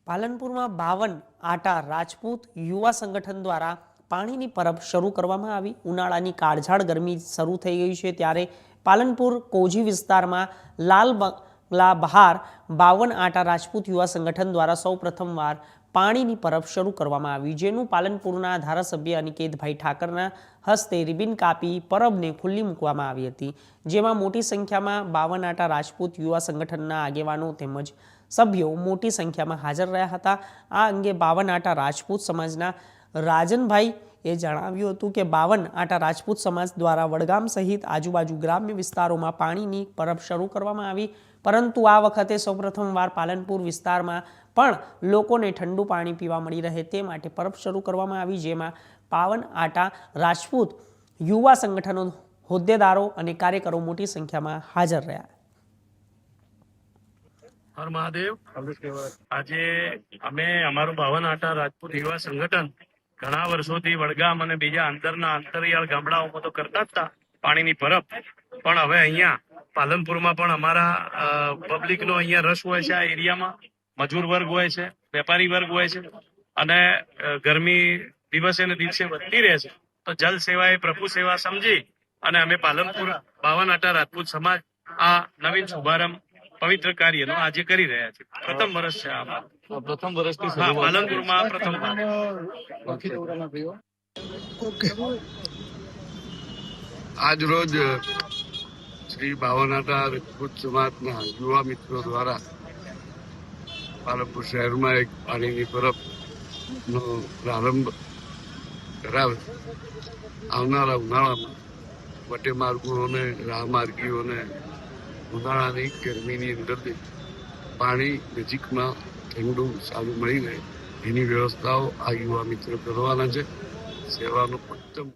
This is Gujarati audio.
પાલનપુરમાં 52 આટા રાજપૂત યુવા સંગઠન દ્વારા પાણીની પરબ શરૂ કરવામાં આવી। ઉનાળાની કાળઝાળ ગરમી શરૂ થઈ ગઈ છે ત્યારે પાલનપુર કોજી વિસ્તારમાં લાલ બંગલા બહાર 52 આટા રાજપૂત યુવા સંગઠન દ્વારા સૌપ્રથમવાર પાણીની પરબ શરૂ કરવામાં આવી, જેનું પાલનપુરના ધારાસભ્ય અનિકેતભાઈ ઠાકરના હસ્તે રિબિન કાપી પરબને ખુલ્લી મૂકવામાં આવી હતી, જેમાં મોટી સંખ્યામાં 52 આટા રાજપૂત યુવા સંગઠનના આગેવાનો તેમજ સભ્યો મોટી સંખ્યામાં હાજર રહ્યા હતા। આ અંગે 52 આટા રાજપૂત સમાજના રાજનભાઈ એ જણાવ્યું હતું કે 52 આટા રાજપૂત સમાજ દ્વારા વડગામ સહિત આજુબાજુ ગ્રામ્ય વિસ્તારોમાં પાણીની પરબ શરૂ કરવામાં આવી, પરંતુ આ વખતે સૌપ્રથમવાર પાલનપુર વિસ્તારમાં પણ લોકોને ઠંડુ પાણી પીવા મળી રહે તે માટે પરબ શરૂ કરવામાં આવી, જેમાં 52 આટા રાજપૂત યુવા સંગઠનો હોદ્દેદારો અને કાર્યકરો મોટી સંખ્યામાં હાજર રહ્યા। હર મહાદેવ। આજે અમે અમારું 52 આટા રાજપૂત યુવા સંગઠન ઘણા વર્ષોથી વડગામ અને બીજા અંદરના અંતરિયાળ ગામડાઓમાં તો કરતા જ હતા પાણીની પરબ, પણ હવે અહીંયા પાલનપુરમાં પણ અમારા પબ્લિકનો અહીંયા રસ હોય છે। આ એરિયામાં મજૂર વર્ગ હોય છે, વેપારી વર્ગ હોય છે, અને ગરમી દિવસે ને દિવસે વધતી રહે છે, તો જલ સેવા એ પ્રભુ સેવા સમજી અને અમે પાલનપુર 52 આટા રાજપૂત સમાજ આ નવીન શુભારંભ પવિત્ર કાર્યનો આજે કરી રહ્યા છે। પ્રથમ વર્ષ છે આમાં, પ્રથમ વર્ષથી પાલનપુરમાં પ્રથમ આજ રોજ શ્રી 52 આટા રાજપૂત સમાજના યુવા મિત્રો દ્વારા પાલનપુર શહેરમાં એક પાણીની પરબનો પ્રારંભ કરાવે। આવનારા ઉનાળામાં વટેમાર્ગોને રાહમાર્ગીઓને ઉનાળાની ગરમીની અંદરથી પાણી નજીકમાં ઠંડુ સારું મળી રહે એની વ્યવસ્થાઓ આ યુવા મિત્રો કરવાના છે। સેવાનું ઉત્તમ